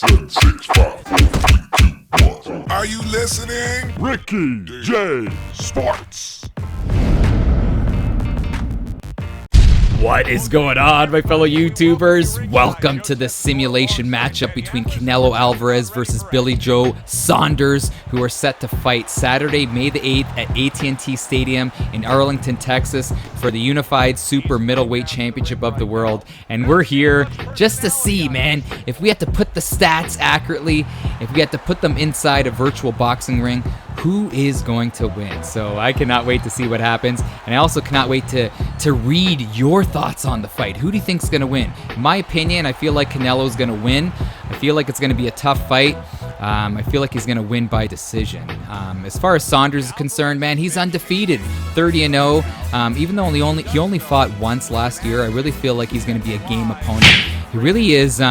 7, 6, 5, 4, 3, 2, 1. Are you listening? Ricky J. Sports. What is going on, my fellow YouTubers? Welcome to the simulation matchup between Canelo Alvarez versus Billy Joe Saunders, who are set to fight Saturday, May the 8th at at&t Stadium in Arlington, Texas for the Unified Super Middleweight Championship of the World. And we're here just to see, man, if we had to put the stats accurately, if we had to put them inside a virtual boxing ring, who is going to win? So I cannot wait to see what happens, and I also cannot wait to read your thoughts on the fight. Who do you think is going to win? In my opinion, I feel like Canelo is going to win. I feel like it's going to be a tough fight. I feel like he's going to win by decision. As far as Saunders is concerned, man, he's undefeated, 30-0. Even though he only fought once last year, I really feel like he's going to be a game opponent. He really is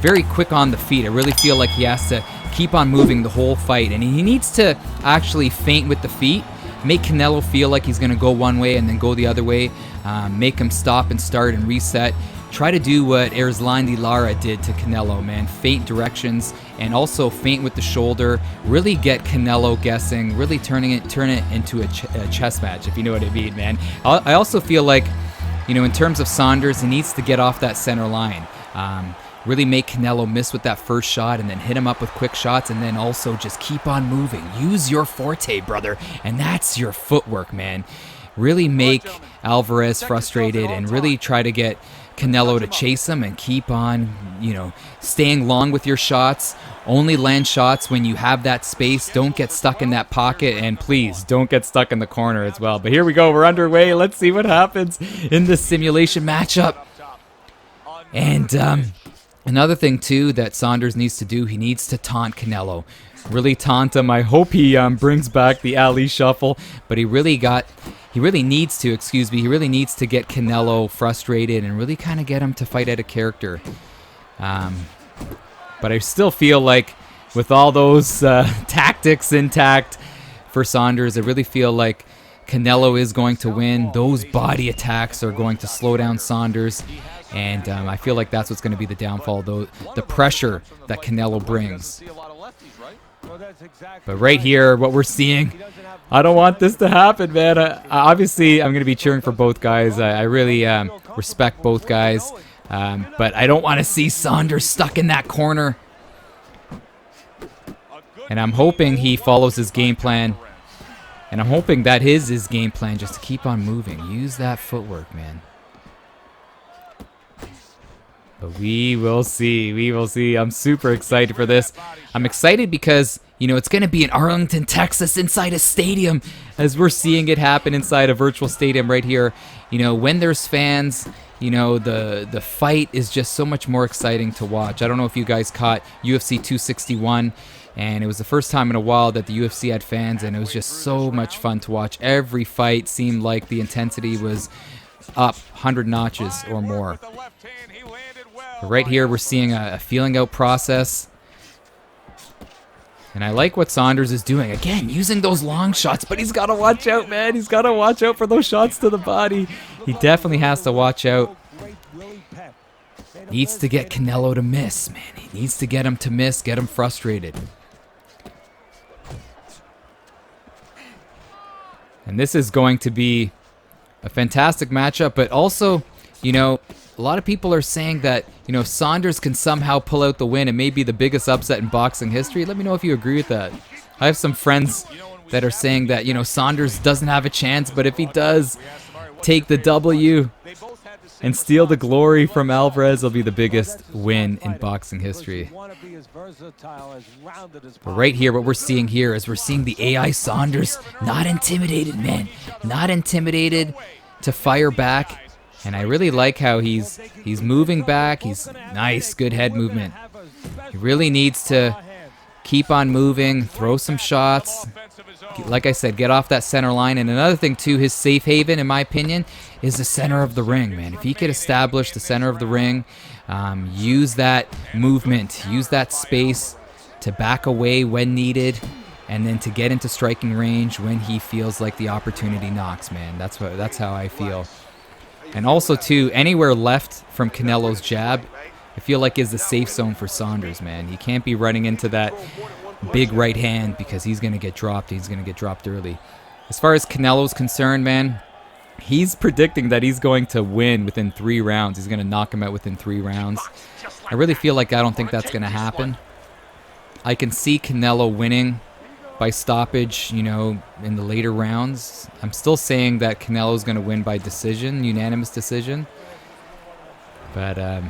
very quick on the feet. I really feel like he has to keep on moving the whole fight, and he needs to actually feint with the feet, make Canelo feel like he's going to go one way and then go the other way, make him stop and start and reset. Try to do what Erislandy Lara did to Canelo, man. Feint directions and also feint with the shoulder. Really get Canelo guessing, really turn it into a chess match, if you know what I mean, man. I also feel like, in terms of Saunders, he needs to get off that center line. Really make Canelo miss with that first shot and then hit him up with quick shots, and then also just keep on moving. Use your forte, brother, and that's your footwork, man. Really make Alvarez frustrated and really try to get Canelo to chase him and keep on, staying long with your shots. Only land shots when you have that space. Don't get stuck in that pocket, and please don't get stuck in the corner as well. But here we go. We're underway. Let's see what happens in this simulation matchup. And another thing, too, that Saunders needs to do, he needs to taunt Canelo. Really taunt him. I hope he brings back the Ali shuffle, but he really needs to get Canelo frustrated and really kind of get him to fight out of character. But I still feel like with all those tactics intact for Saunders, I really feel like Canelo is going to win. Those body attacks are going to slow down Saunders. And I feel like that's what's going to be the downfall, though, the pressure that Canelo brings. But right here, what we're seeing, I don't want this to happen, man. Obviously, I'm going to be cheering for both guys. I really respect both guys. But I don't want to see Saunders stuck in that corner. And I'm hoping he follows his game plan. And I'm hoping that is his game plan, just to keep on moving. Use that footwork, man. But we will see. We will see. I'm super excited for this. I'm excited because, it's going to be in Arlington, Texas, inside a stadium, as we're seeing it happen inside a virtual stadium right here. When there's fans, the fight is just so much more exciting to watch. I don't know if you guys caught UFC 261, and it was the first time in a while that the UFC had fans, and it was just so much fun to watch. Every fight seemed like the intensity was up 100 notches or more. But right here, we're seeing a feeling out process. And I like what Saunders is doing. Again, using those long shots, but he's got to watch out, man. He's got to watch out for those shots to the body. He definitely has to watch out. Needs to get Canelo to miss, man. He needs to get him to miss, get him frustrated. And this is going to be a fantastic matchup, but also, a lot of people are saying that, Saunders can somehow pull out the win and may be the biggest upset in boxing history. Let me know if you agree with that. I have some friends that are saying that, Saunders doesn't have a chance, but if he does take the W and steal the glory from Alvarez, it'll be the biggest win in boxing history. But right here, what we're seeing here is we're seeing the AI Saunders not intimidated, man. Not intimidated to fire back. And I really like how he's moving back. He's nice, good head movement. He really needs to keep on moving, throw some shots. Like I said, get off that center line. And another thing, too, his safe haven, in my opinion, is the center of the ring, man. If he could establish the center of the ring, use that movement, use that space to back away when needed, and then to get into striking range when he feels like the opportunity knocks, man. That's how I feel. And also, too, anywhere left from Canelo's jab, I feel like is the safe zone for Saunders, man. He can't be running into that big right hand because he's going to get dropped. He's going to get dropped early. As far as Canelo's concerned, man, he's predicting that he's going to win within 3 rounds. He's going to knock him out within 3 rounds. I really feel like I don't think that's going to happen. I can see Canelo winning by stoppage, you know, in the later rounds. I'm still saying that Canelo's going to win by decision, unanimous decision. But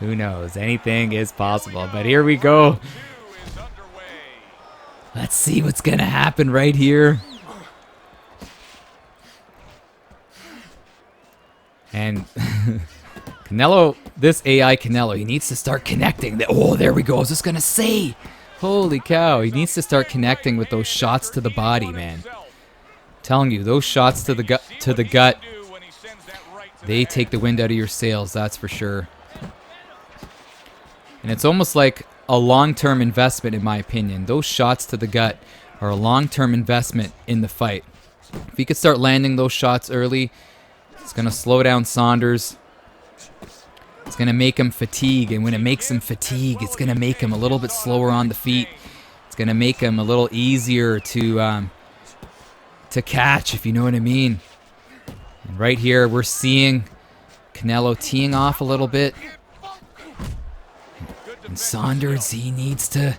who knows? Anything is possible. But here we go. Let's see what's going to happen right here. And Canelo, this AI Canelo, he needs to start connecting. Oh, there we go. I was just going to say. Holy cow. He needs to start connecting with those shots to the body, man. I'm telling you, those shots to the gut, they take the wind out of your sails, that's for sure. And it's almost like a long-term investment, in my opinion. Those shots to the gut are a long-term investment in the fight. If he could start landing those shots early, it's going to slow down Saunders. It's going to make him fatigue, and when it makes him fatigue, it's going to make him a little bit slower on the feet. It's going to make him a little easier to catch, if you know what I mean. And right here, we're seeing Canelo teeing off a little bit. And Saunders, he needs to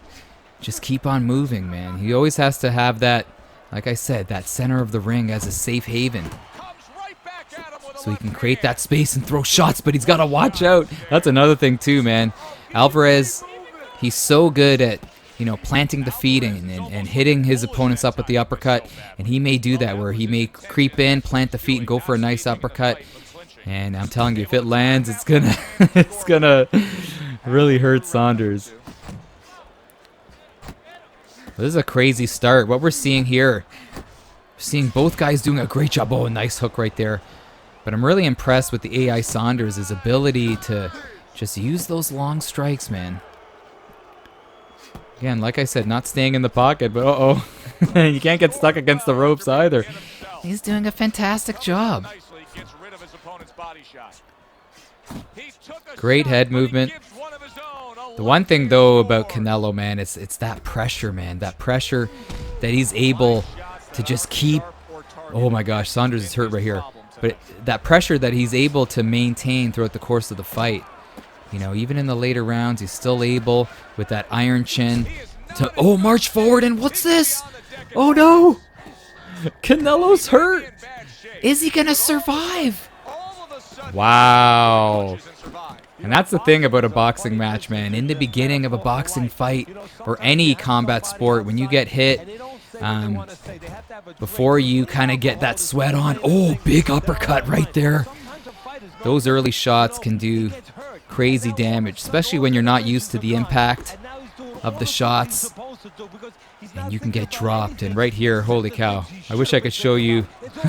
just keep on moving, man. He always has to have that, like I said, that center of the ring as a safe haven. So he can create that space and throw shots, but he's got to watch out. That's another thing too, man. Alvarez, he's so good at, you know, planting the feet and hitting his opponents up with the uppercut. And he may do that where he may creep in, plant the feet, and go for a nice uppercut. And I'm telling you, if it lands, it's gonna it's gonna really hurt Saunders. This is a crazy start. What we're seeing here, we're seeing both guys doing a great job. Oh, a nice hook right there. But I'm really impressed with the AI Saunders, his ability to just use those long strikes, man. Again, like I said, not staying in the pocket, but uh-oh. You can't get stuck against the ropes either. He's doing a fantastic job. Great head movement. The one thing, though, about Canelo, man, it's that pressure, man. That pressure that he's able to just keep. Oh, my gosh, Saunders is hurt right here. But that pressure that he's able to maintain throughout the course of the fight. You know, even in the later rounds, he's still able, with that iron chin, to, oh, march forward, and what's this? Oh, no! Canelo's hurt! Is he gonna survive? Wow. And that's the thing about a boxing match, man. In the beginning of a boxing fight, or any combat sport, when you get hit, before you kind of get that sweat on, oh, big uppercut right there. Those early shots can do crazy damage, especially when you're not used to the impact of the shots, and you can get dropped. And right here, holy cow, I wish I could show you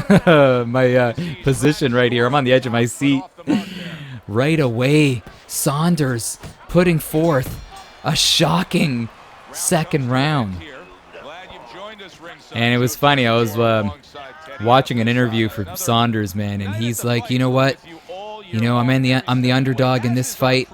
my position right here. I'm on the edge of my seat. Right away, Saunders putting forth a shocking second round. And it was funny, I was watching an interview for Saunders, man, and he's like, you know what? You know, I'm the underdog in this fight,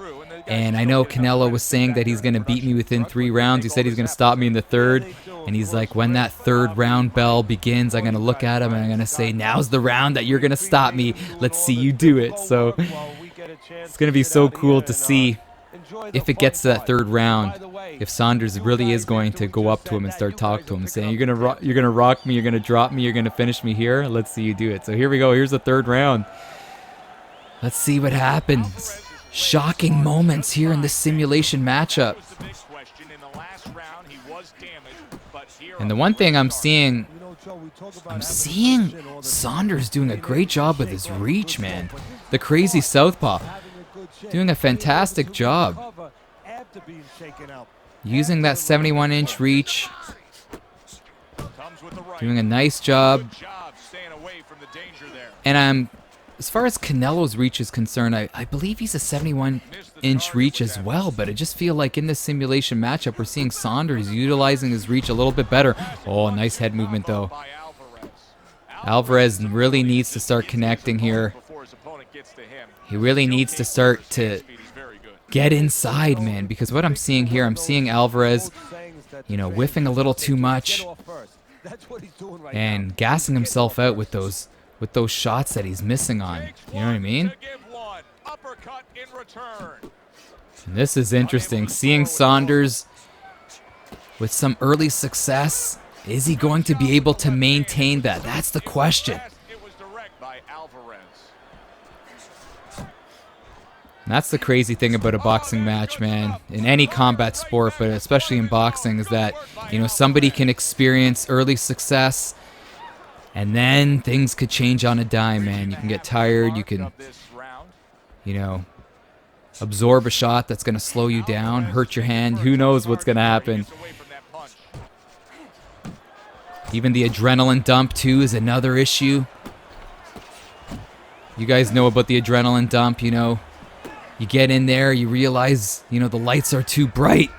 and I know Canelo was saying that he's going to beat me within 3 rounds. He said he's going to stop me in the 3rd, and he's like, when that 3rd round bell begins, I'm going to look at him and I'm going to say, now's the round that you're going to stop me. Let's see you do it. So it's going to be so cool to see if it gets to that 3rd round, if Saunders really is going to go up to him and start talking to him, saying, you're gonna rock me, you're gonna drop me, you're gonna finish me here. Let's see you do it. So here we go. Here's the 3rd round. Let's see what happens. Shocking moments here in this simulation matchup. And the one thing I'm seeing Saunders doing a great job with his reach, man. The crazy southpaw. Doing a fantastic job. Using that 71-inch reach. Doing a nice job. And as far as Canelo's reach is concerned, I believe he's a 71-inch reach as well, but I just feel like in this simulation matchup, we're seeing Saunders utilizing his reach a little bit better. Oh, nice head movement, though. Alvarez really needs to start connecting here. He really needs to start to get inside, man. Because what I'm seeing here, I'm seeing Alvarez, you know, whiffing a little too much and gassing himself out with those shots that he's missing on. You know what I mean? And this is interesting. Seeing Saunders with some early success. Is he going to be able to maintain that? That's the question. And that's the crazy thing about a boxing match, man. In any combat sport, but especially in boxing, is that, you know, somebody can experience early success and then things could change on a dime, man. You can get tired. You can, you know, absorb a shot that's going to slow you down, hurt your hand. Who knows what's going to happen? Even the adrenaline dump, too, is another issue. You guys know about the adrenaline dump, you know. You get in there, you realize, you know, the lights are too bright.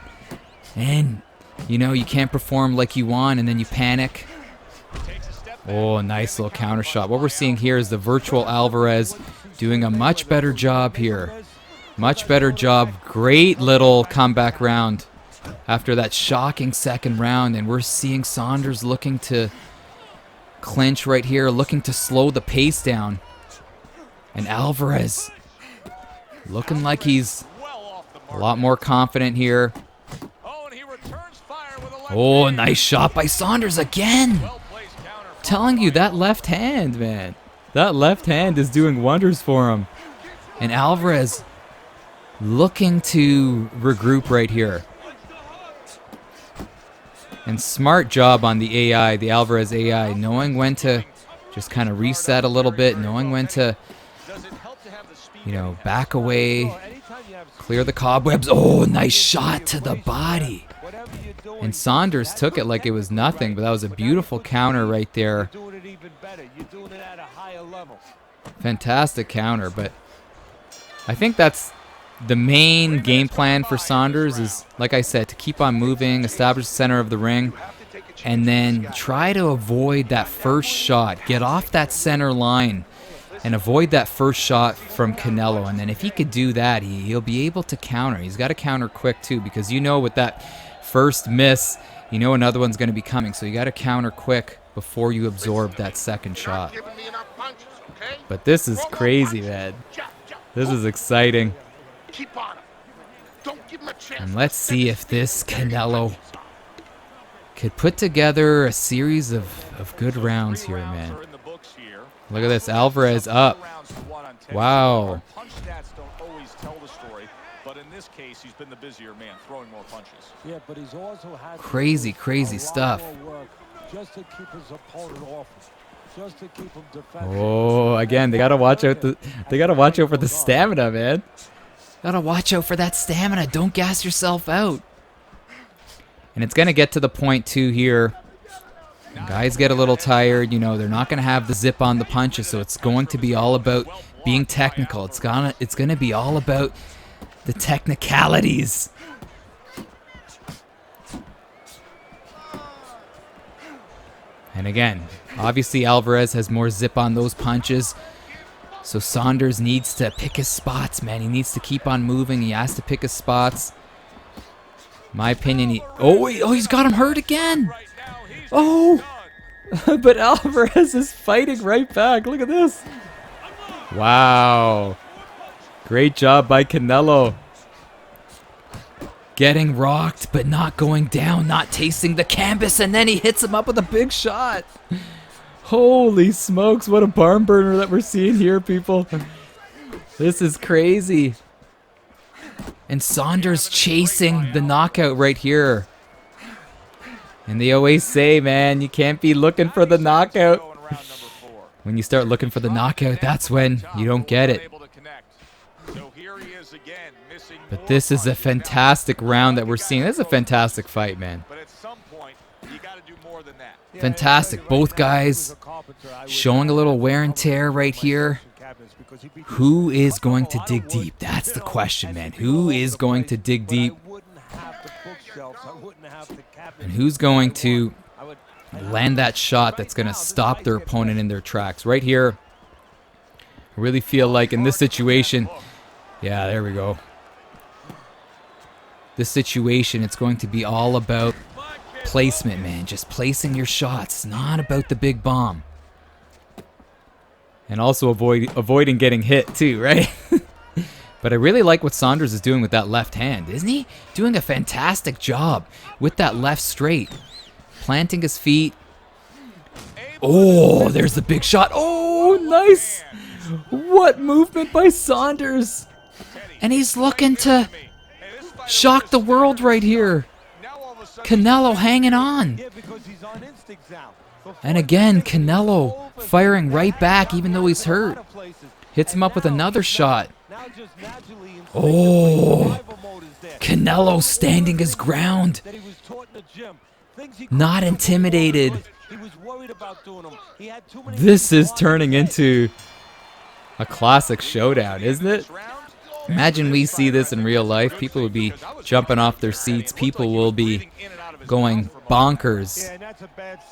And, you know, you can't perform like you want, and then you panic. Oh, nice little counter shot. What we're seeing here is the virtual Alvarez doing a much better job here. Much better job. Great little comeback round after that shocking second round, and we're seeing Saunders looking to clinch right here, looking to slow the pace down. And Alvarez looking like he's a lot more confident here. Oh, nice shot by Saunders again. Telling you, that left hand, man. That left hand is doing wonders for him. And Alvarez looking to regroup right here. And smart job on the AI, the Alvarez AI, knowing when to just kind of reset a little bit, knowing when to, you know, back away, clear the cobwebs. Oh, nice shot to the body. And Saunders took it like it was nothing, but that was a beautiful counter right there. Fantastic counter, but I think that's the main game plan for Saunders is, like I said, to keep on moving, establish the center of the ring, and then try to avoid that first shot. Get off that center line and avoid that first shot from Canelo. And then if he could do that, he'll be able to counter. He's got to counter quick, too, because you know with that first miss, you know another one's going to be coming. So you got to counter quick before you absorb that second shot. But this is crazy, man. This is exciting. And let's see if this Canelo could put together a series of good rounds here, man. Look at this, Alvarez up. Wow. Crazy, crazy stuff. Oh, again, they gotta watch out for the stamina, man. Gotta watch out for that stamina. Don't gas yourself out. And it's gonna get to the point too here. Guys get a little tired, you know, they're not gonna have the zip on the punches, so it's going to be all about being technical. It's gonna be all about the technicalities. And again, obviously Alvarez has more zip on those punches. So Saunders needs to pick his spots, man. He needs to keep on moving. He has to pick his spots. My opinion, he's got him hurt again. Oh, but Alvarez is fighting right back. Look at this. Wow. Great job by Canelo. Getting rocked, but not going down, not tasting the canvas, and then he hits him up with a big shot. Holy smokes, what a barn burner that we're seeing here, people. This is crazy. And Saunders chasing the knockout right here. And they always say, man, you can't be looking for the knockout. When you start looking for the knockout, that's when you don't get it. But this is a fantastic round that we're seeing. This is a fantastic fight, man. Fantastic. Both guys showing a little wear and tear right here. Who is going to dig deep? That's the question, man. Who is going to dig deep? And who's going to land that shot that's going to stop their opponent in their tracks? Right here, I really feel like in this situation, yeah, there we go. the situation. It's going to be all about placement, man. Just placing your shots, not about the big bomb. And also avoiding getting hit too, right? But I really like what Saunders is doing with that left hand, isn't he? Doing a fantastic job with that left straight. Planting his feet. Oh, there's the big shot. Oh, nice. What movement by Saunders. And he's looking to shock the world right here. Canelo hanging on. And again, Canelo firing right back even though he's hurt. Hits him up with another shot. Oh, Canelo standing his ground. Not intimidated. This is turning into a classic showdown, isn't it? Imagine we see this in real life. People would be jumping off their seats. People will be going bonkers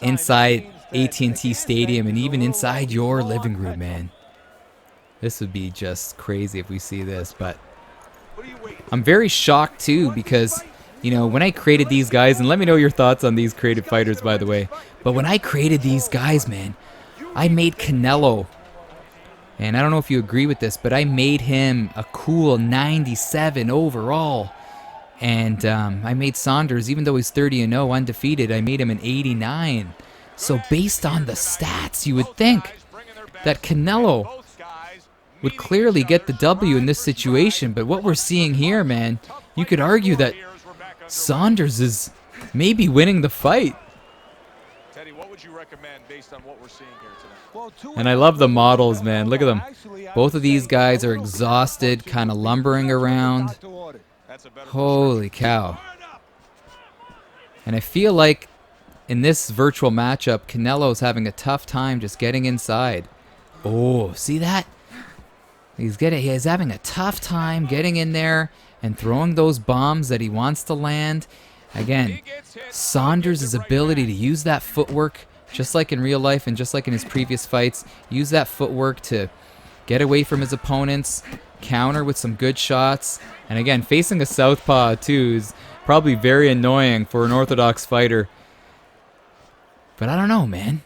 inside at&t Stadium and even inside your living room, man. This would be just crazy if we see this, but I'm very shocked too because, you know, when I created these guys, and let me know your thoughts on these created fighters, by the way, but when I created these guys, man, I made Canelo, and I don't know if you agree with this, but I made him a cool 97 overall, and I made Saunders, even though he's 30-0 undefeated, I made him an 89. So based on the stats, you would think that Canelo would clearly get the W in this situation, but what we're seeing here, man, you could argue that Saunders is maybe winning the fight. Teddy, what would you recommend based on what we're seeing here today? And I love the models, man. Look at them. Both of these guys are exhausted, kind of lumbering around. Holy cow. And I feel like in this virtual matchup, Canelo's having a tough time just getting inside. Oh, see that? He's having a tough time getting in there and throwing those bombs that he wants to land. Again, Saunders' ability to use that footwork, just like in real life and just like in his previous fights, use that footwork to get away from his opponents, counter with some good shots. And again, facing a southpaw too is probably very annoying for an orthodox fighter. But I don't know, man.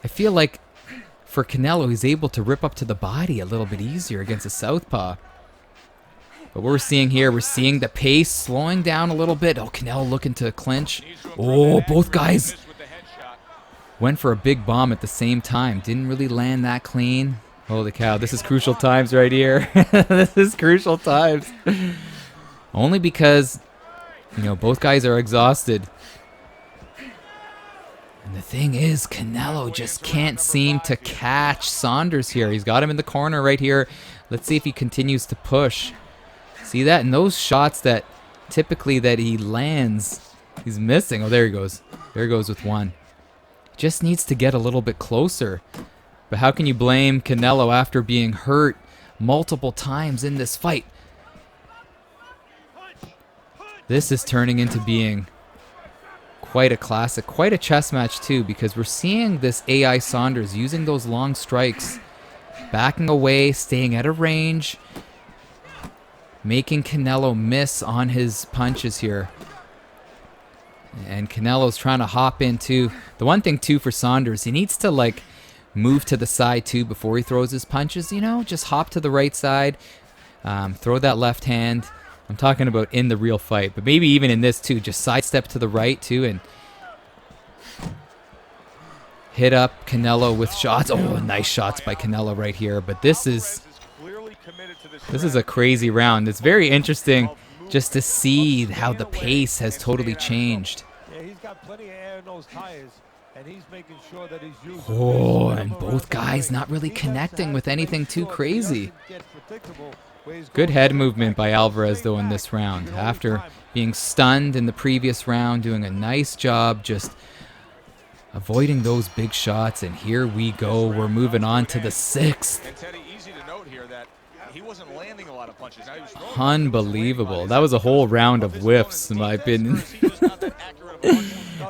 I feel like for Canelo, he's able to rip up to the body a little bit easier against a southpaw. But what we're seeing here, we're seeing the pace slowing down a little bit. Oh, Canelo looking to clinch. Oh, both guys went for a big bomb at the same time. Didn't really land that clean. Holy cow, this is crucial times right here. This is crucial times. Only because, you know, both guys are exhausted. And the thing is, Canelo just can't seem to catch Saunders here. He's got him in the corner right here. Let's see if he continues to push. See that? And those shots that typically that he lands, he's missing. Oh, there he goes. There he goes with one. Just needs to get a little bit closer. But how can you blame Canelo after being hurt multiple times in this fight? This is turning into being quite a classic, quite a chess match too, because we're seeing this AI Saunders using those long strikes, backing away, staying at a range, making Canelo miss on his punches here. And Canelo's trying to hop in too. The one thing too for Saunders, he needs to like move to the side too before he throws his punches, you know, just hop to the right side, throw that left hand. I'm talking about in the real fight, but maybe even in this too, just sidestep to the right too and hit up Canelo with shots. Oh, nice shots by Canelo right here. But this is a crazy round. It's very interesting just to see how the pace has totally changed. Yeah, he's got plenty of air in those tires, and he's making sure that he's using. Oh, and both guys not really connecting with anything too crazy. Good head movement by Alvarez, though, in this round. After being stunned in the previous round, doing a nice job just avoiding those big shots. And here we go. We're moving on to the sixth. And Teddy, easy to note here that he wasn't landing a lot of punches. Now he was throwing Unbelievable. That was a whole round of whiffs, in my opinion.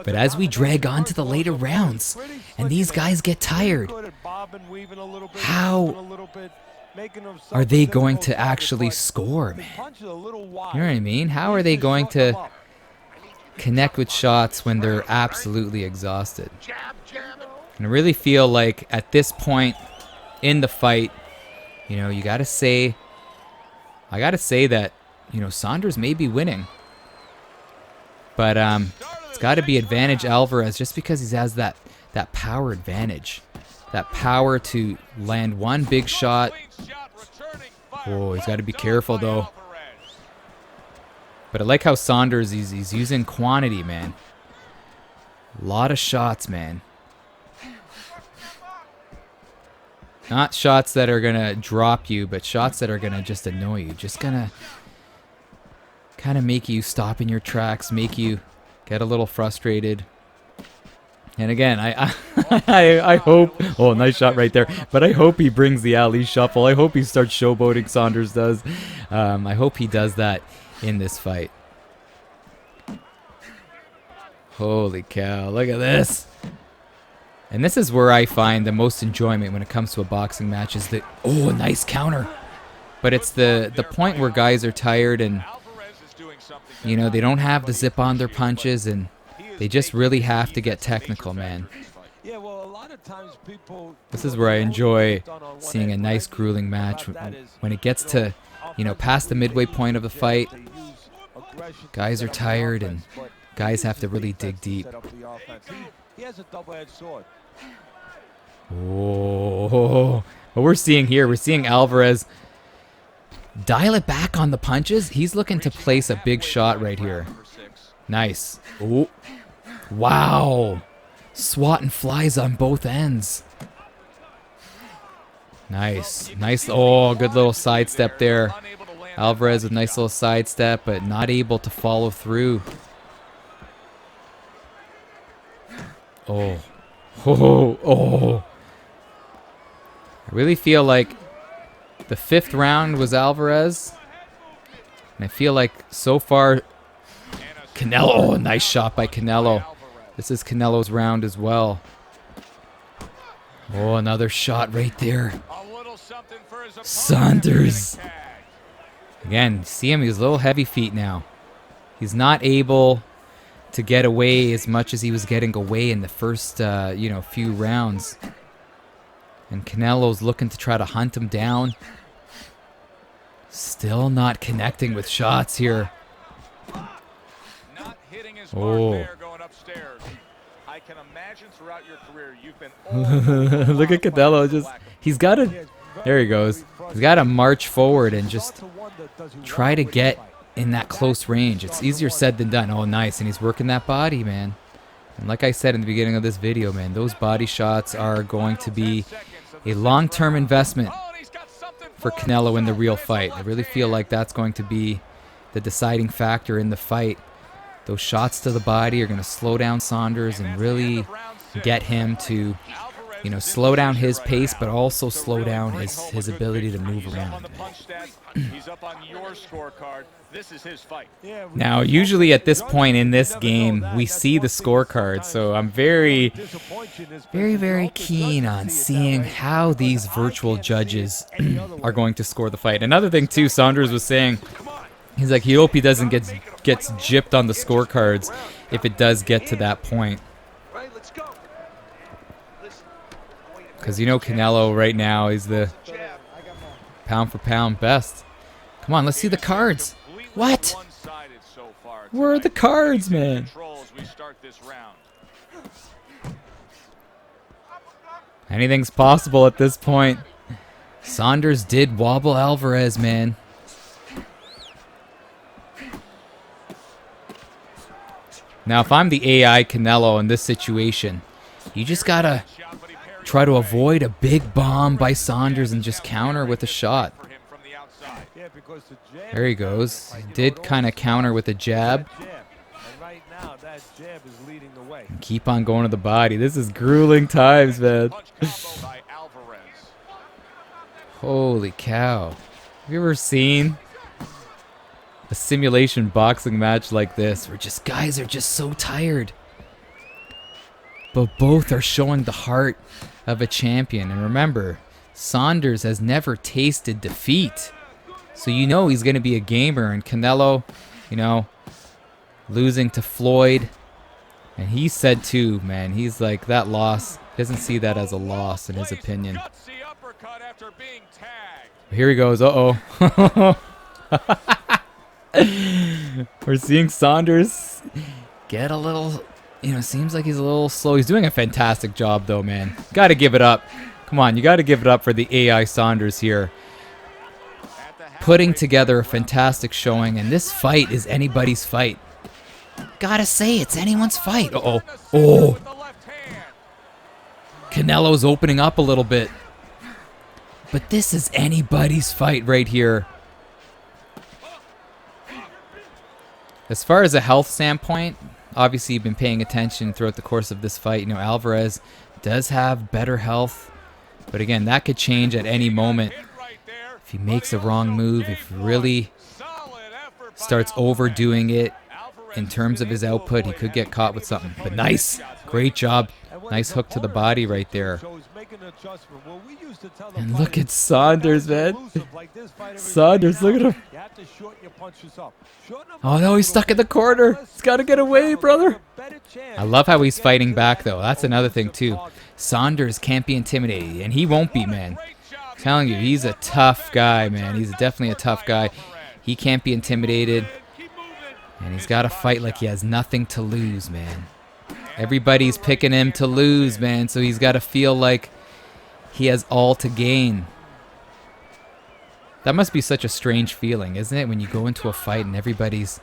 But as we drag on to the later rounds, and these guys get tired, how are they going to actually score, man? You know what I mean? How are they going to connect with shots when they're absolutely exhausted? And I really feel like at this point in the fight, you know, I gotta say that, you know, Saunders may be winning. But it's got to be advantage Alvarez just because he has that power advantage. That power to land one big shot. Oh, he's got to be careful, though. But I like how Saunders, he's using quantity, man. A lot of shots, man. Not shots that are going to drop you, but shots that are going to just annoy you. Just going to kind of make you stop in your tracks, make you get a little frustrated. And again, I hope... Oh, nice shot right there. But I hope he brings the Ali shuffle. I hope he starts showboating, Saunders does. I hope he does that in this fight. Holy cow, look at this. And this is where I find the most enjoyment when it comes to a boxing match is the... Oh, a nice counter. But it's the point where guys are tired and, you know, they don't have the zip on their punches and they just really have to get technical, man. This is where I enjoy seeing a nice grueling match. When it gets to, you know, past the midway point of the fight, guys are tired and guys have to really dig deep. Oh, what we're seeing here, we're seeing Alvarez dial it back on the punches. He's looking to place a big shot right here. Nice. Oh, wow. Swatting flies on both ends. Nice. Nice. Oh, good little sidestep there. Alvarez with a nice little sidestep, but not able to follow through. Oh. Oh. Oh. I really feel like the 5th round was Alvarez. And I feel like so far, Canelo. Oh, nice shot by Canelo. This is Canelo's round as well. Oh, another shot right there. Saunders. Again, see him, he's a little heavy feet now. He's not able to get away as much as he was getting away in the first, few rounds. And Canelo's looking to try to hunt him down. Still not connecting with shots here. Oh. Look at Canelo. He's got to... There he goes. He's got to march forward and just try to get in that close range. It's easier said than done. Oh, nice. And he's working that body, man. And like I said in the beginning of this video, man, those body shots are going to be a long-term investment for Canelo in the real fight. I really feel like that's going to be the deciding factor in the fight. Those shots to the body are going to slow down Saunders and really get him to, you know, slow down his pace, but also slow down his ability to move around. Now, usually at this point in this game, we see the scorecard, so I'm very, very keen on seeing how these virtual judges are going to score the fight. Another thing, too, Saunders was saying, he's like, he hope he doesn't gets gypped on the scorecards if it does get to that point. Because, you know, Canelo right now is the pound for pound best. Come on, let's see the cards. What? Where are the cards, man? Anything's possible at this point. Saunders did wobble Alvarez, man. Now, if I'm the AI Canelo in this situation, you just gotta try to avoid a big bomb by Saunders and just counter with a shot. There he goes. He did kind of counter with a jab. And keep on going to the body. This is grueling times, man. Holy cow. Have you ever seen a simulation boxing match like this where just guys are just so tired, but both are showing the heart of a champion? And remember, Saunders has never tasted defeat. So you know he's going to be a gamer. And Canelo, you know, losing to Floyd. And he said too, man, he's like, that loss, doesn't see that as a loss in his opinion. Here he goes. Uh-oh. We're seeing Saunders get a little, you know, seems like he's a little slow. He's doing a fantastic job though, man. Got to give it up. Come on, you got to give it up for the AI Saunders here. Putting together a fantastic showing, and this fight is anybody's fight. Gotta say, it's anyone's fight. Uh-oh. Oh. Canelo's opening up a little bit. But this is anybody's fight right here. As far as a health standpoint, obviously you've been paying attention throughout the course of this fight. You know, Alvarez does have better health. But again, that could change at any moment. If he makes a wrong move, if he really starts overdoing it in terms of his output, he could get caught with something. But nice. Great job. Nice hook to the body right there. And look at Saunders, man. Saunders, look at him. Oh no, he's stuck in the corner. He's got to get away, brother. I love how he's fighting back, though. That's another thing, too. Saunders can't be intimidated, and he won't be, man. I'm telling you, he's a tough guy, man. He's definitely a tough guy. He can't be intimidated, and he's got to fight like he has nothing to lose, man. Everybody's picking him to lose, man, so he's got to feel like he has all to gain. That must be such a strange feeling, isn't it, when you go into a fight and everybody's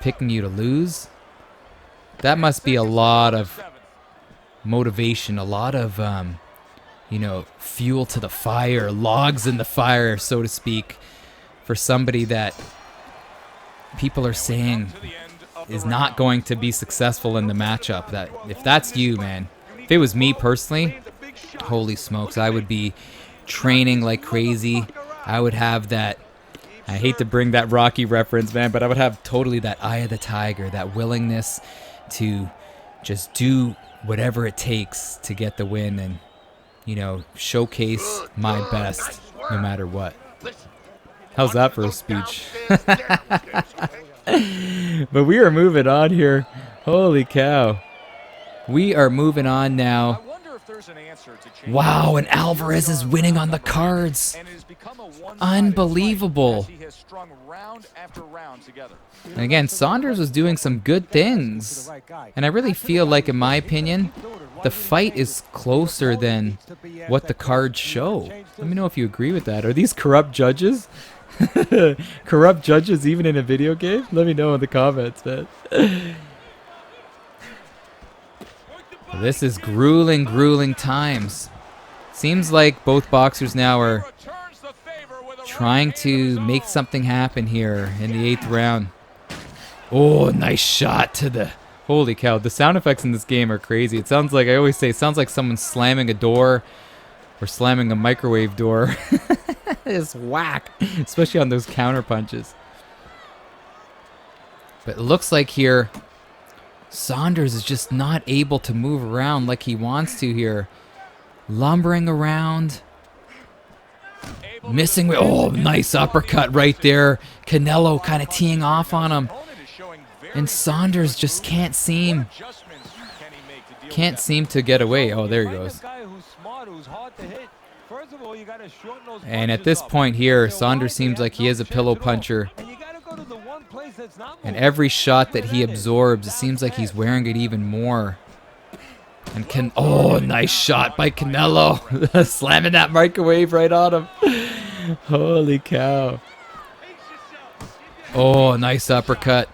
picking you to lose? That must be a lot of motivation, a lot of, you know, fuel to the fire, logs in the fire, so to speak, for somebody that people are saying is not going to be successful in the matchup. That if that's you, man, if it was me personally, holy smokes, I would be training like crazy. I would have that, I hate to bring that Rocky reference, man, but I would have totally that eye of the tiger, that willingness to just do whatever it takes to get the win and, you know, showcase my best no matter what. How's that for a speech? But we are moving on here. Holy cow. We are moving on now. Wow, and Alvarez is winning on the cards. Unbelievable. And again, Saunders was doing some good things. And I really feel like, in my opinion, the fight is closer than what the cards show. Let me know if you agree with that. Are these corrupt judges? Corrupt judges even in a video game? Let me know in the comments, man. This is grueling, grueling times. Seems like both boxers now are trying to make something happen here in the 8th round. Oh, nice shot to the... Holy cow, the sound effects in this game are crazy. It sounds like, I always say, it sounds like someone slamming a door or slamming a microwave door. It's whack, especially on those counter punches. But it looks like here, Saunders is just not able to move around like he wants to here. Lumbering around. Missing. Oh, nice uppercut right there. Canelo kind of teeing off on him. And Saunders just can't seem to get away. Oh, there he goes. And at this point here, Saunders seems like he is a pillow puncher. And every shot that he absorbs, it seems like he's wearing it even more. And oh, nice shot by Canelo. Slamming that microwave right on him. Holy cow. Oh, nice uppercut.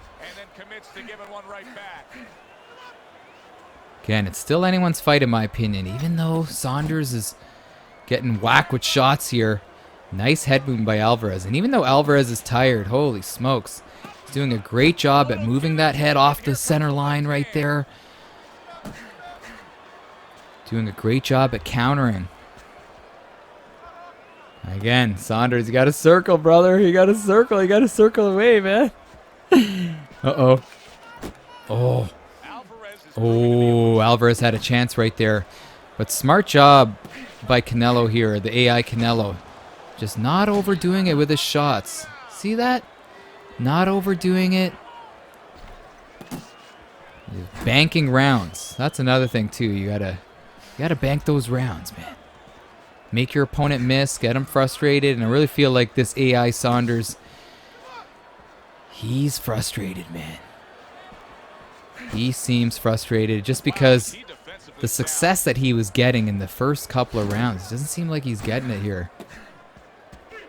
Again, it's still anyone's fight in my opinion, even though Saunders is getting whacked with shots here. Nice head movement by Alvarez. And even though Alvarez is tired, holy smokes, he's doing a great job at moving that head off the center line right there. Doing a great job at countering. Again, Saunders, you got to circle, brother. You got to circle. You got to circle away, man. Uh-oh. Oh. Oh, Alvarez had a chance right there. But smart job by Canelo here, the AI Canelo. Just not overdoing it with his shots. See that? Not overdoing it. Just banking rounds. That's another thing too. You gotta bank those rounds, man. Make your opponent miss, get him frustrated, and I really feel like this AI Saunders, he's frustrated, man. He seems frustrated just because the success that he was getting in the first couple of rounds doesn't seem like he's getting it here.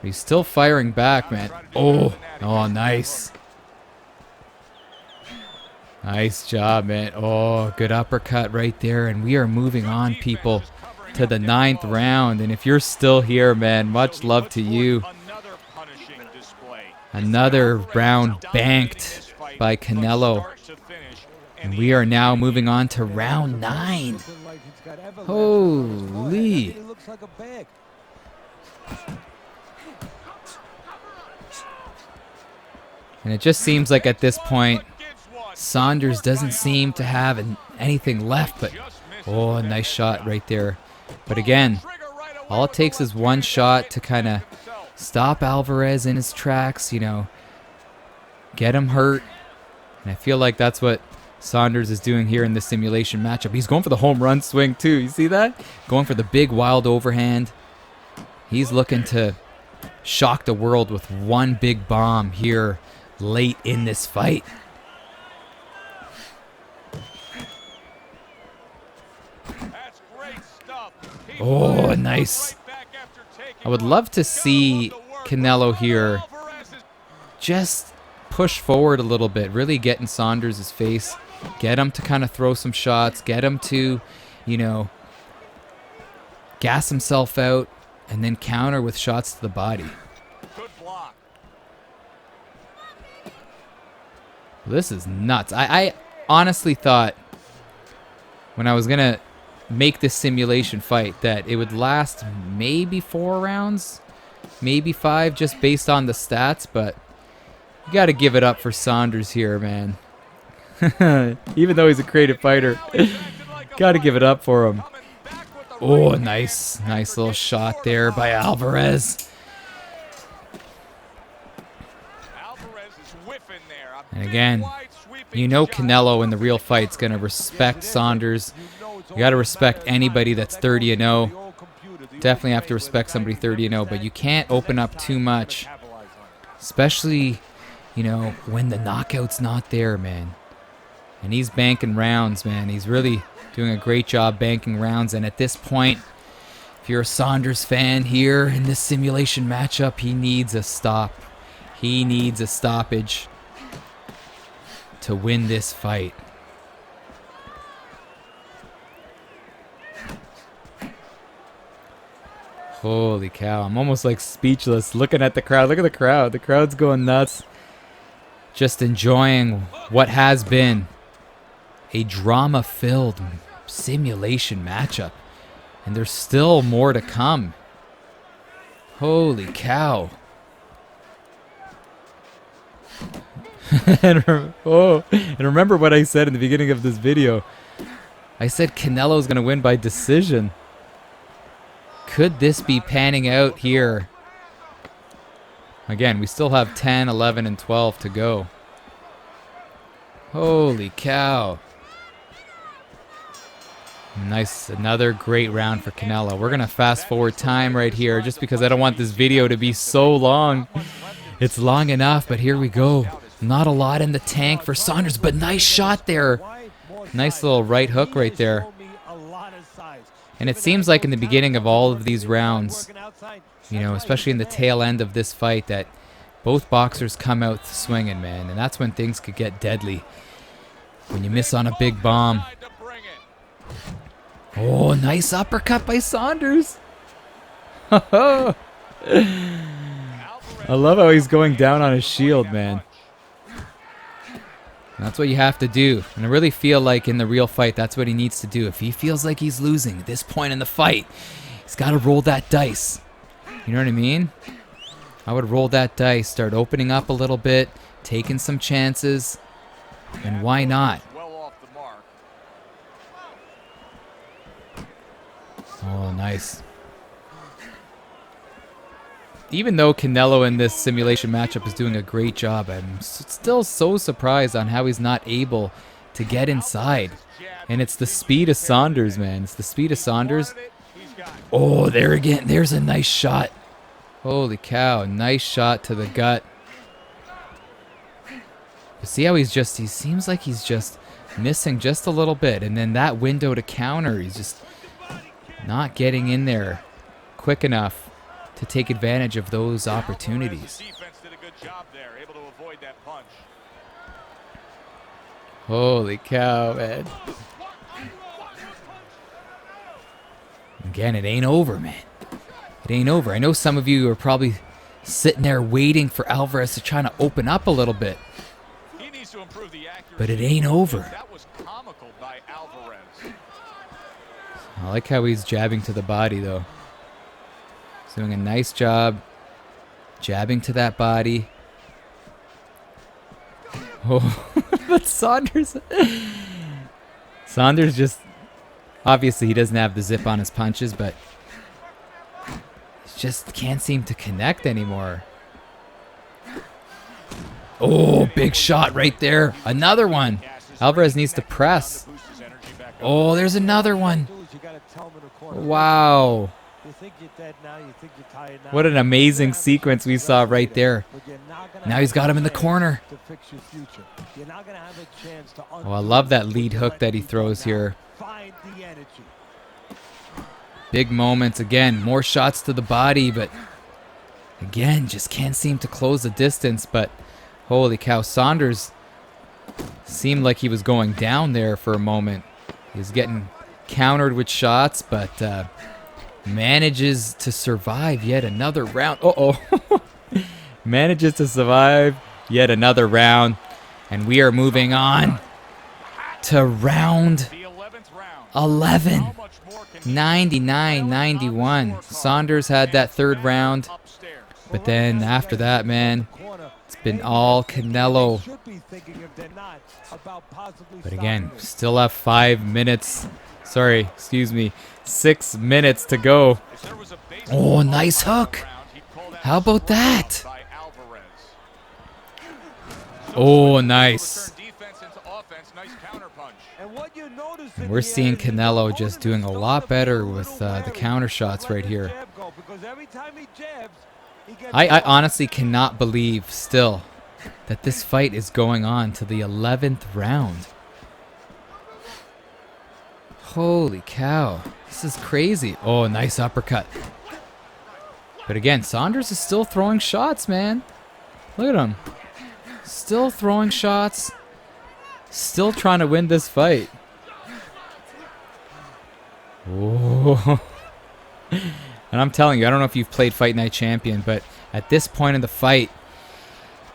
He's still firing back, man. Oh, nice. Nice job, man. Oh, good uppercut right there. And we are moving on, people, to the 9th round. And if you're still here, man, much love to you. Another round banked by Canelo. And we are now moving on to round 9. Holy. And it just seems like at this point, Saunders doesn't seem to have anything left. But, oh, a nice shot right there. But again, all it takes is one shot to kind of stop Alvarez in his tracks, you know, get him hurt. And I feel like that's what Saunders is doing here in this simulation matchup. He's going for the home run swing too. You see that? Going for the big wild overhand. He's looking to shock the world with one big bomb here late in this fight. Oh, nice. I would love to see Canelo here just push forward a little bit, really get in Saunders' face, get him to kind of throw some shots, get him to, you know, gas himself out, and then counter with shots to the body. This is nuts. I honestly thought when I was going to make this simulation fight that it would last maybe 4 rounds, maybe 5, just based on the stats, but you got to give it up for Saunders here, man. Even though he's a creative fighter, got to give it up for him. Oh, nice little shot there by Alvarez. And again, you know Canelo in the real fight's going to respect Saunders. You got to respect anybody that's 30-0. Definitely have to respect somebody 30-0, but you can't open up too much. Especially, you know, when the knockout's not there, man. And he's banking rounds, man. He's really doing a great job banking rounds. And at this point, if you're a Saunders fan here in this simulation matchup, he needs a stop. He needs a stoppage to win this fight. Holy cow, I'm almost like speechless looking at the crowd. Look at the crowd. The crowd's going nuts. Just enjoying what has been a drama-filled simulation matchup. And there's still more to come. Holy cow. And remember what I said in the beginning of this video. I said Canelo's going to win by decision. Could this be panning out here? Again, we still have 10, 11, and 12 to go. Holy cow. Nice, another great round for Canelo. We're going to fast forward time right here just because I don't want this video to be so long. It's long enough, but here we go. Not a lot in the tank for Saunders, but nice shot there. Nice little right hook right there. And it seems like in the beginning of all of these rounds, you know, especially in the tail end of this fight, that both boxers come out swinging, man. And that's when things could get deadly. When you miss on a big bomb. Oh, nice uppercut by Saunders. I love how he's going down on his shield, man. That's what you have to do. And I really feel like in the real fight, that's what he needs to do. If he feels like he's losing at this point in the fight, he's got to roll that dice. You know what I mean? I would roll that dice, start opening up a little bit, taking some chances, and why not? Oh, nice. even though Canelo in this simulation matchup is doing a great job, I'm still so surprised on how he's not able to get inside. And it's the speed of Saunders, man. It's the speed of Saunders. Oh, there again. There's a nice shot. Holy cow. Nice shot to the gut. But see how he seems like he's just missing just a little bit. And then that window to counter, he's just not getting in there quick enough to take advantage of those opportunities. Holy cow, man. Again, it ain't over, man. It ain't over. I know some of you are probably sitting there waiting for Alvarez to try to open up a little bit. But it ain't over. I like how he's jabbing to the body, though. He's doing a nice job jabbing to that body. Oh, but Saunders just, obviously he doesn't have the zip on his punches, but he just can't seem to connect anymore. Oh, big shot right there. Another one. Alvarez needs to press. Oh, there's another one. Wow. What an amazing sequence we saw right there. Now he's got him in the corner. Oh, I love that lead hook that he throws here. Big moments again. More shots to the body, but again, just can't seem to close the distance. But holy cow, Saunders seemed like he was going down there for a moment. He was getting countered with shots, but manages to survive yet another round. Uh-oh. Manages to survive yet another round. And we are moving on to round 11. 99-91. Saunders had that third round. But then after that, man, it's been all Canelo. But again, still have 5 minutes. Sorry, excuse me. 6 minutes to go. Oh, nice hook. How about that? Oh, nice. And we're seeing Canelo just doing a lot better with the counter shots right here. I honestly cannot believe still that this fight is going on to the 11th round. Holy cow. This is crazy. Oh, nice uppercut. But again, Saunders is still throwing shots, man. Look at him. Still throwing shots. Still trying to win this fight. Oh. And I'm telling you, I don't know if you've played Fight Night Champion, but at this point in the fight,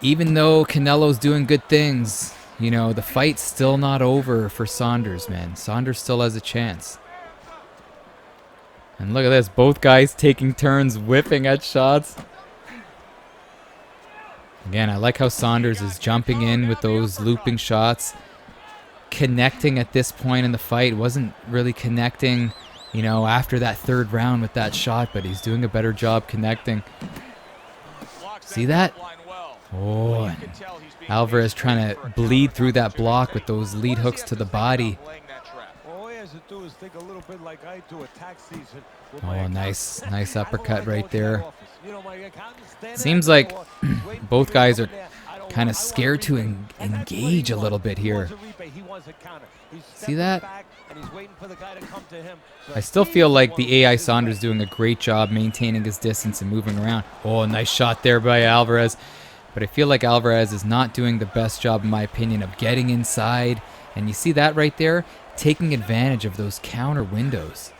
even though Canelo's doing good things, you know, the fight's still not over for Saunders, man. Saunders still has a chance. And look at this. Both guys taking turns whipping at shots. Again, I like how Saunders is jumping in with those looping shots. Connecting at this point in the fight. Wasn't really connecting, you know, after that third round with that shot, but he's doing a better job connecting. See that? Oh, and Alvarez trying to bleed through that block with those lead hooks to the body. Oh, nice uppercut right there. Seems like both guys are kind of scared to engage a little bit here. See that? I still feel like the AI Saunders doing a great job maintaining his distance and moving around. Oh, nice shot there by Alvarez. But I feel like Alvarez is not doing the best job, in my opinion, of getting inside. And you see that right there? Taking advantage of those counter windows.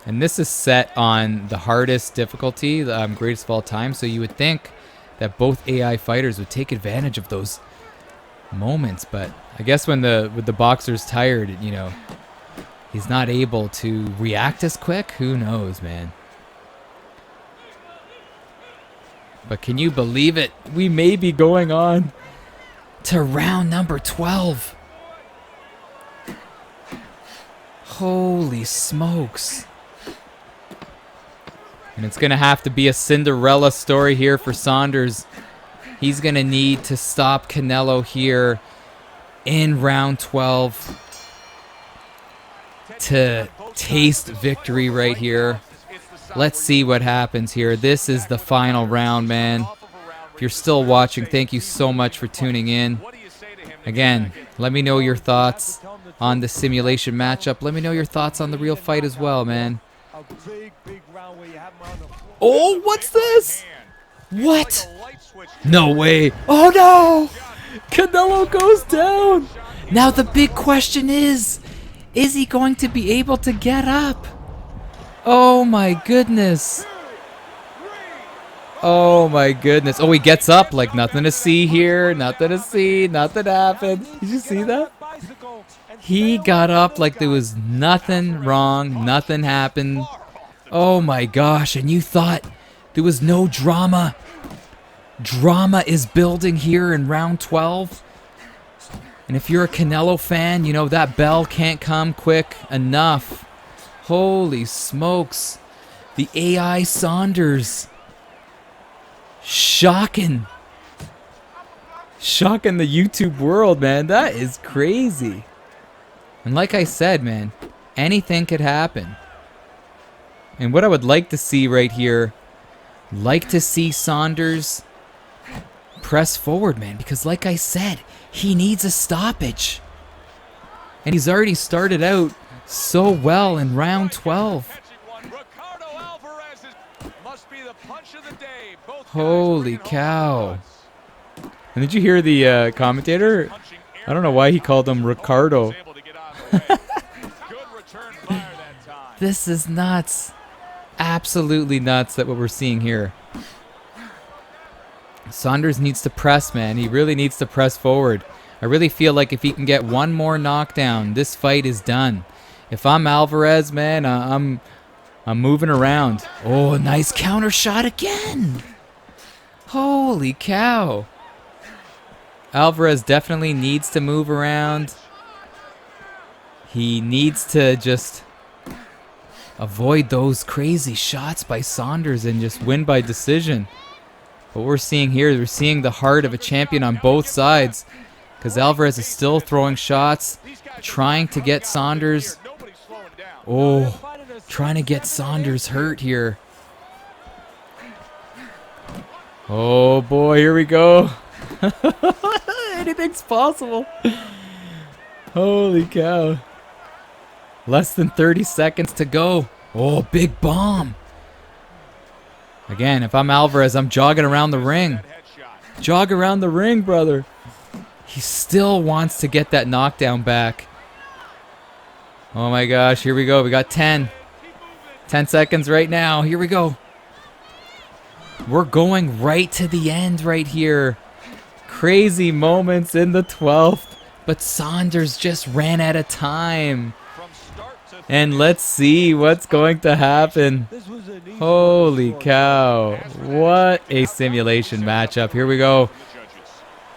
And this is set on the hardest difficulty, the greatest of all time. So you would think that both AI fighters would take advantage of those moments. But I guess when the boxer's tired, you know, he's not able to react as quick. Who knows, man? But can you believe it? We may be going on to round number 12. Holy smokes. And it's going to have to be a Cinderella story here for Saunders. He's going to need to stop Canelo here in round 12 to taste victory right here. Let's see what happens here. This is the final round, man. If you're still watching, thank you so much for tuning in. Again, let me know your thoughts on the simulation matchup. Let me know your thoughts on the real fight as well, man. Oh, what's this? What? No way. Oh, no. Canelo goes down. Now the big question is he going to be able to get up? Oh, my goodness. Oh, my goodness. Oh, he gets up like nothing to see here. Nothing to see. Nothing happened. Did you see that? He got up like there was nothing wrong. Nothing happened. Oh, my gosh. And you thought there was no drama. Drama is building here in round 12. And if you're a Canelo fan, you know that bell can't come quick enough. Holy smokes. The AI Saunders. Shocking. Shocking the YouTube world, man. That is crazy. And like I said, man, anything could happen. And what I would like to see right here, like to see Saunders press forward, man, because like I said, he needs a stoppage. And he's already started out so well in round 12. Holy cow. And did you hear the commentator? I don't know why he called him Ricardo. This is nuts. Absolutely nuts that what we're seeing here. Saunders needs to press, man. He really needs to press forward. I really feel like if he can get one more knockdown, this fight is done. If I'm Alvarez, man, I'm moving around. Oh, nice counter shot again. Holy cow. Alvarez definitely needs to move around. He needs to just avoid those crazy shots by Saunders and just win by decision. What we're seeing here is we're seeing the heart of a champion on both sides, because Alvarez is still throwing shots, trying to get Saunders. Oh, trying to get Saunders hurt here. Oh boy, here we go. Anything's possible. Holy cow. Less than 30 seconds to go. Oh, big bomb. Again, if I'm Alvarez, I'm jogging around the ring. Jog around the ring, brother. He still wants to get that knockdown back. Oh my gosh, here we go. We got 10. 10 seconds right now. Here we go. We're going right to the end right here. Crazy moments in the 12th. But Saunders just ran out of time. And let's see what's going to happen. Holy cow. What a simulation matchup. Here we go.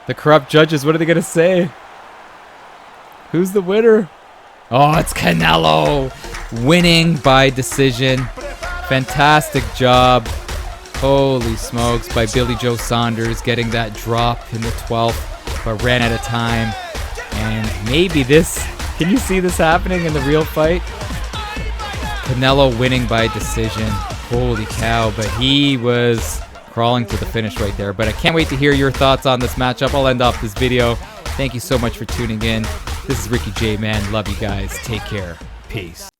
The corrupt judges, what are they going to say? Who's the winner? Oh, it's Canelo winning by decision. Fantastic job. Holy smokes, by Billy Joe Saunders getting that drop in the 12th, but ran out of time. And maybe this, can you see this happening in the real fight? Canelo winning by decision. Holy cow, but he was crawling to the finish right there. But I can't wait to hear your thoughts on this matchup. I'll end off this video. Thank you so much for tuning in. This is Ricky J, man. Love you guys. Take care. Peace.